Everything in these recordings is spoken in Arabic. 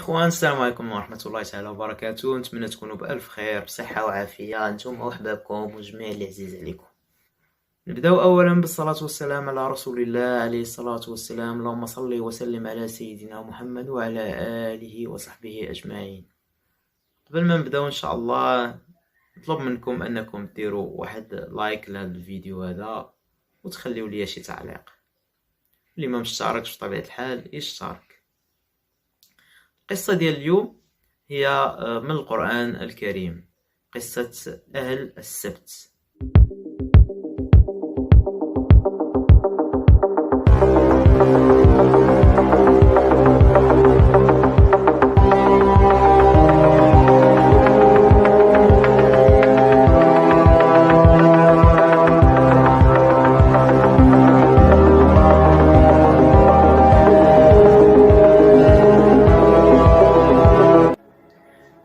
اخوان، السلام عليكم ورحمه الله تعالى وبركاته. نتمنى تكونوا بالف خير بصحه وعافيه انتم واحبابكم وجميع اللي عزيز عليكم. نبداو اولا بالصلاه والسلام على رسول الله عليه الصلاه والسلام. اللهم صل وسلم على سيدنا محمد وعلى اله وصحبه اجمعين. قبل ما نبداو ان شاء الله نطلب منكم انكم ديروا واحد لايك لهذا الفيديو هذا وتخليوا لي شي تعليق. اللي ما مشتركش بطبيعه الحال يشترك. القصة ديال اليوم هي من القرآن الكريم، قصة أهل السبت.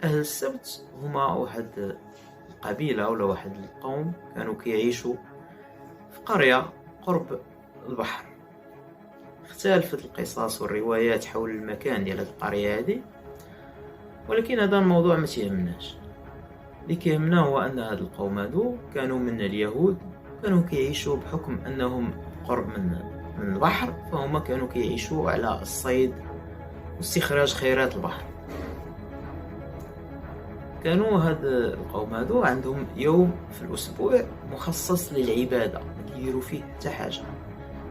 أهل السبت هما واحد القبيلة ولا واحد القوم كانوا كيعيشوا في قرية قرب البحر. اختلفت القصص والروايات حول المكان ديال هاد القرية هادي، ولكن هذا الموضوع ما تيهمناش. اللي كيهمنا هو ان هاد القوم هادو كانوا من اليهود، كانوا كيعيشوا بحكم انهم قرب من البحر، فهما كانوا كيعيشوا على الصيد واستخراج خيرات البحر. كانوا هاد القوم هادو عندهم يوم في الاسبوع مخصص للعباده، ما كيديروا فيه حتى حاجه،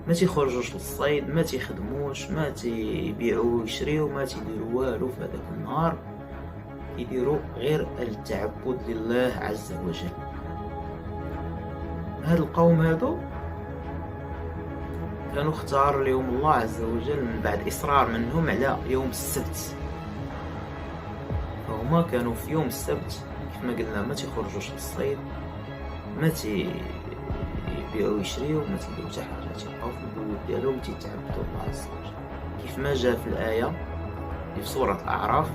ما تيخرجوش للصيد، ما تيخدموش، ما تيبيعوا ويشريو، ما تيديروا والو في هذاك النهار. كيديروا غير التعبد لله عز وجل. هاد القوم هادو كانوا اختار لهم الله عز وجل من بعد اصرار منهم على يوم السبت. فهما كانوا في يوم السبت كما قلنا ما تيخرجوش للصيد، ما تيبيعوا ويشريو، ما تيديروا حتى حاجه، تيبقاو في البيوت ديالهم وتيتعبدوا الله عز وجل كيف ما جاء في الايه في سوره الاعراف.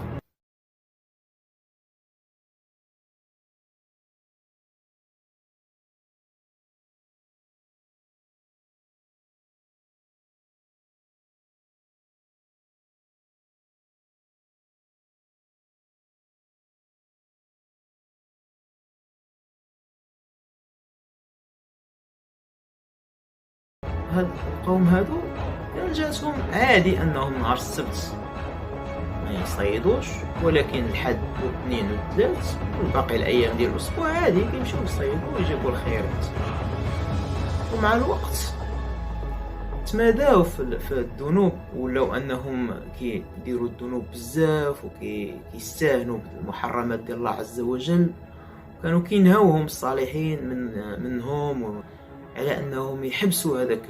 هاد القوم هادو كان جاتهم عادي انهم نهار السبت ما يصيدوش، ولكن الحد والاثنين والثلاث والباقي الايام ديال الاسبوع عادي كيمشيو يصيدوا ويجيبوا الخيرات. ومع الوقت تماداو في الذنوب، ولاو انهم كيديروا الذنوب بزاف وكيستهنوا بالمحرمات ديال الله عز وجل. كانوا كينهاوهم الصالحين منهم على انهم يحبسوا هذاك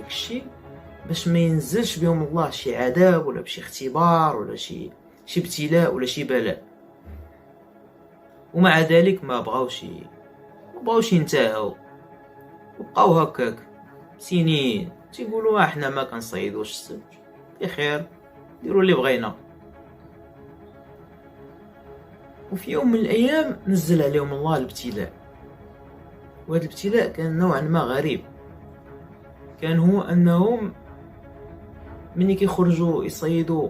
الشيء باش ما ينزلش بهم الله شي عذاب ولا بشي اختبار ولا شي ابتلاء ولا شي بلاء. ومع ذلك ما بغاوش ينتهوا، وبقاو هكاك سنين تيقولوا احنا ما كنصيدوش السبت، بخير ديروا اللي بغينا. وفي يوم من الايام نزل عليهم الله الابتلاء، وهذا الابتلاء كان نوعا ما غريب. كان هو انهم ملي كيخرجوا يصيدوا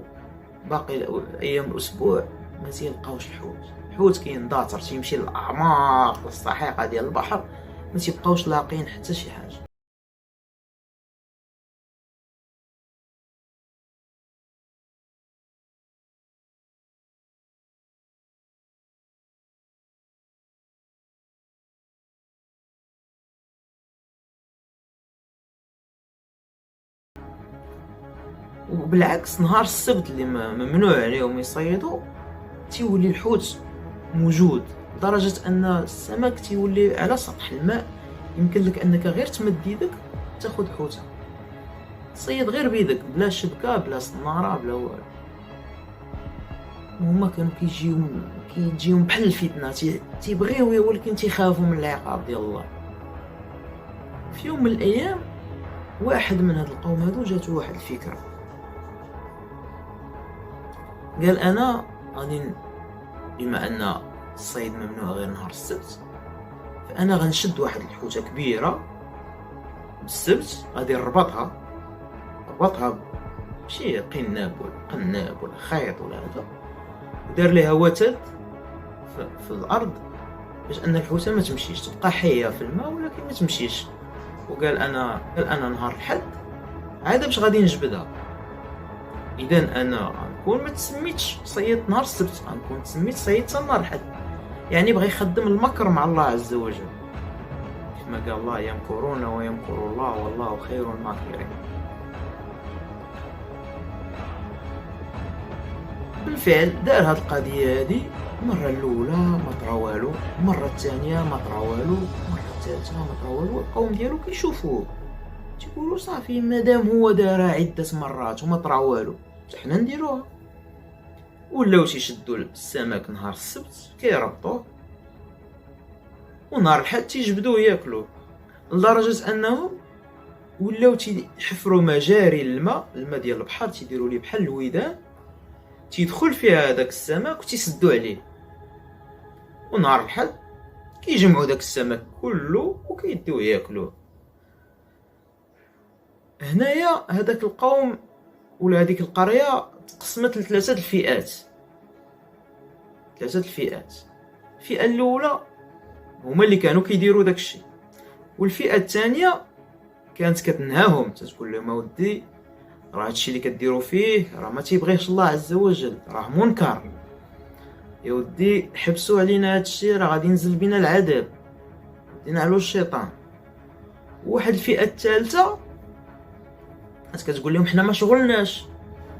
باقي ايام الاسبوع ما تيلقاوش الحوت كينداطر تيمشي للاعماق السحيقه ديال البحر، ما تيبقاوش لاقين حتى شي حاجه. وبالعكس نهار السبت اللي ممنوع عليهم يصيدوا تيولي الحوت موجود، لدرجة ان السمك تيولي على سطح الماء. يمكن لك انك غير تمد يدك تاخذ حوته، تصيد غير بيدك بلا شبكة بلا صنارة بلا والو. وهما كانوا كيجيهم بحال الفتنة، تيبغيو ولكن تيخافوا من العقاب ديال الله. في يوم من الايام واحد من هاد القوم هادو جاتو واحد الفكرة، قال انا غادي بما ان الصيد ممنوع غير نهار السبت، فانا غنشد واحد الحوته كبيره بالسبت، غادي نربطها ماشي قناب ولا خيط ولا هذا، ودار ليها وتد في الارض باش ان الحوته ما تمشيش، تبقى حيه في الماء ولكن ما تمشيش. وقال انا نهار الحد عاد باش غادي نجبدها، اذا انا غنكون ما تسميتش صيدت نهار السبت، غنكون تسميت صيدت نهار الحد. يعني بغى يخدم المكر مع الله عز وجل، كما قال الله يمكرون ويمكر الله والله خير الماكرين. بالفعل دار هاد القضيه هادي، المره الاولى ما طرا والو، المره الثانيه ما طرا والو، المره الثالثه ما طرا والو. القوم ديالو كيشوفوه تيقولوا صافي مادام هو دارها عده مرات وما طرا والو حنا نديروها. ولاو تيشدوا السمك نهار السبت كيربطوه، ونهار الحد تيجبدوه ياكلوه، لدرجه انهم ولاو تيحفروا مجاري الماء ديال البحر، تيديروا ليه بحال الودان تيدخل فيها داك السمك وتيسدوا عليه. ونهار الحد كيجمعوا داك السمك كله وكيديوه ياكلوه. هنايا هذاك القوم ولا هذيك القريه تقسمت لثلاثه الفئات. الفئه الاولى هما اللي كانوا كيديروا داك الشيء، والفئه الثانيه كانت كتنهاهم، تتقول لهم اودي راه هادشي اللي كديروا فيه راه ما تيبغيهش الله عز وجل، راه منكر، يا ودي حبسوا علينا هادشي راه غادي ينزل بنا العذاب، دينا على الشيطان. واحد الفئه الثالثه كتقول لهم حنا ما شغلناش،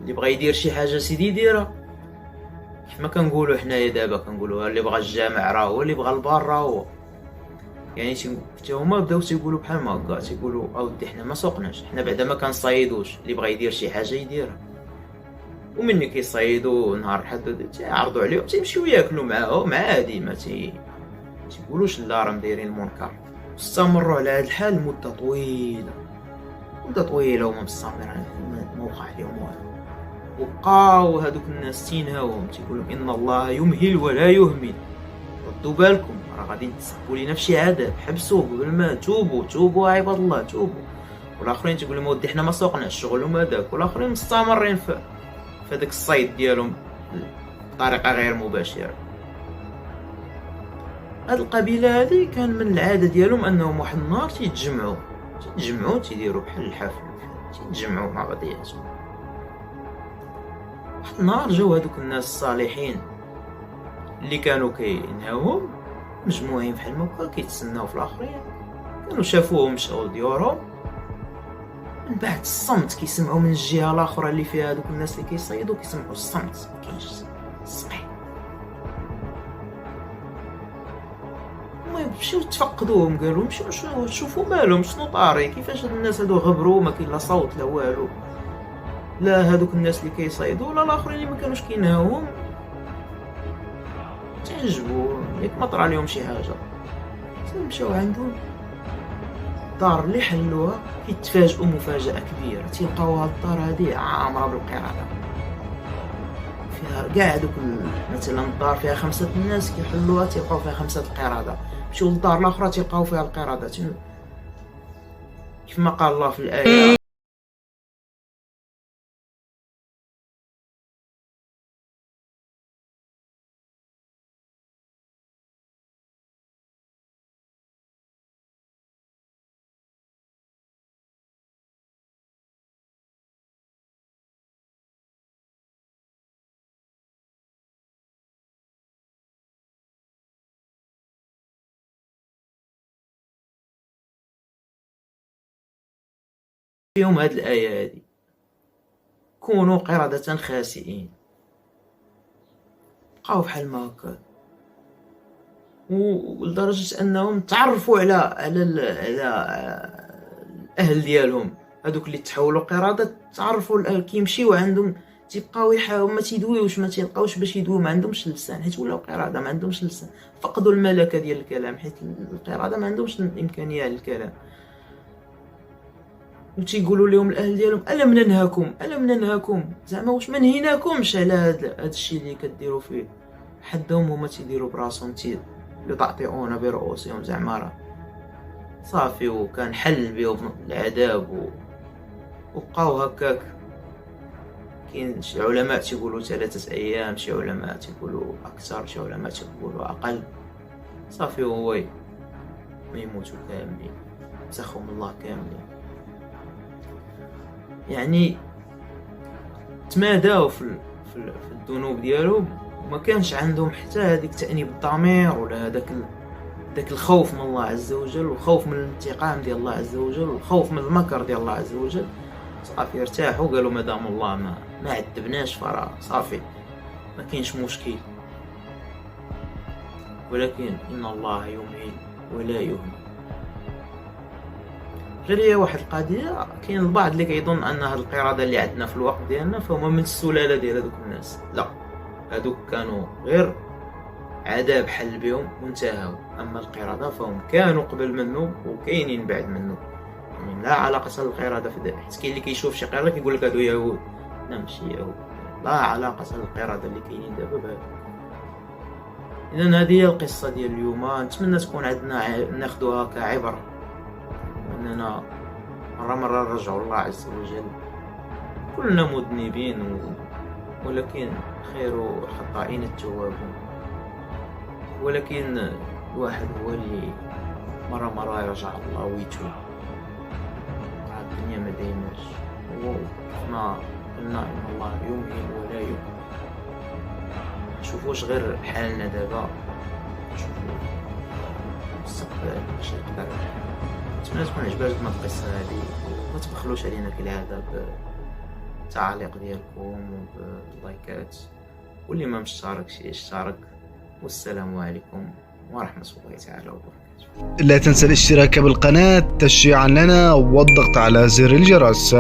اللي بغى يدير شي حاجه سيدي يديرها. كيف ما كنقولوا حنايا دابا كنقولوا اللي بغى الجامع راه هو، اللي بغى البار راه هو. يعني حتى هما بداو تيقولوا بحال ما هكا، تيقولوا اودي حنا ما سوقناش، حنا بعدا ما كنصايدوش، اللي بغى يدير شي حاجه يديرها. ومني كيصايدوا نهار الحد تيعرضوا عليهم تيمشيو ياكلوا معاهم عادي، ما تيقولوش لا راه دايرين المنكر. استمروا على هذا الحال مده طويله وما مستمرين، ما وقع عليهم والو. وبقاو هذوك الناس تينهاوهم تيقولوا ان الله يمهل ولا يهمل، ردوا بالكم راه غادي تسبوا لينا في شي عذاب، حبسوه قبل ما توبوا عباد الله توبوا. والاخرين تيقول لهم ودي حنا ما سوقناش شغلهم هذاك، والاخرين مستمرين في داك الصيد ديالهم بطريقه غير مباشره. هاد القبيله هادي كان من العاده ديالهم انهم واحد النهار تيتجمعوا تيديروا بحال الحفل، تيتجمعوا مع بعضياتهم. واحد النهار جاو هادوك الناس الصالحين اللي كانوا كينهاوهم مجموعين بحال هكا كيتسناو في الاخرين، كانوا شافوهم مشاو لديورهم. من بعد الصمت كيسمعوا من الجهه الاخرى اللي فيها هذوك الناس اللي كيصيدوا، كيسمعوا الصمت، ما كاينش الصقيع. المهم مشيو تفقدوهم، قالوا مشيو شوفوا مالهم شنو طاري، كيفاش هاد الناس هادو غبروا، ما كاين لا صوت لا والو، لا هادوك الناس اللي كيصيدوا ولا الاخرين اللي ما كانوش كينهاوهم تعجبوا ياك ما طرا لهم شي حاجه. مشاو عندهم الدار اللي حلوها، كيتفاجئوا مفاجاه كبيره، تيلقاو هاد الدار هادي عامره بالقرده، فيها كاع دوك مثلا الدار فيها 5 الناس كيحلوها تيلقاو فيها 5 القرده. مشيو للدار الاخرى تيلقاو فيها القرده، كيف ما قال الله في الايه فيهم هاد الايه هادي كونوا قردة خاسئين. بقاو بحال ما هكا، ولدرجه انهم تعرفوا على الاهل ديالهم هذوك اللي تحولوا قرادة، تعرفوا كيمشيو عندهم تيبقاو يحاولوا ما تيدويوش، ما تيلقاوش باش يدويو، ما عندهمش لسان حيت ولاو قرادة، ما عندهمش لسان، فقدوا الملكه ديال الكلام حيت القرادة ما عندهمش الامكانيه للكلام. وتيقولوا لهم الاهل ديالهم الم ننهاكم زعما واش ما نهيناكمش على هذا الشيء اللي كديروا فيه. حدهم هما تيديروا براسهم يطعطئون برؤوسهم زعما راه صافي، وكان حل بهم العذاب وبقاو هكاك كاين شي علماء تيقولوا 3 أيام، شي علماء تيقولوا أكثر، شي علماء تيقولوا أقل. صافي هو ما يموتوا كاملين، مسخهم الله كاملين. يعني تماداو في الذنوب ديالهم، وما كانش عندهم حتى هذيك تأنيب الضمير ولا داك الخوف من الله عز وجل، والخوف من الانتقام ديال الله عز وجل، والخوف من المكر ديال الله عز وجل. صافي ارتاحوا، قالوا مادام الله ما عذبناش فراه صافي ما كاينش مشكل. ولكن ان الله يمهل ولا يهمل. غير هي واحد القضيه، كاين البعض اللي كيظن ان هاد القرده اللي عندنا في الوقت ديالنا فهما من السلاله ديال هذوك الناس. لا، هذوك كانوا غير عذاب حل بهم وانتهوا. اما القرده فهم كانوا قبل منه وكاينين بعد منه، يعني لا علاقه للقرده في ذلك. حيت كاين اللي كيشوف شي قرده كيقول لك هادو يهود. لا، ماشي يهود، لا علاقه للقرده اللي كاينين دابا بهذا. اذا هذه هي القصه ديال اليوم. نتمنى تكون عندنا ناخذوها كعبره، اننا مرة نرجعوا الله عز وجل. كلنا مذنبين ولكن خير الخطائين التوابون. ولكن الواحد هو اللي مرة يرجع الله ويتوب. الدنيا ما دايماش، وكما قلنا ان الله يمهل ولا يهمل. نشوفوش غير حالنا دابا، نشوفو المستقبل واش يقدر. نتمنى تكون عجباتكم القصه هذه، وما تبخلوش علينا كالعاده بالتعاليق ديالكم وباللايكات، واللي ما مشتركش يشترك. والسلام عليكم ورحمه الله تعالى وبركاته. لا تنسى الاشتراك بالقناة تشجيعا لنا والضغط على زر الجرس.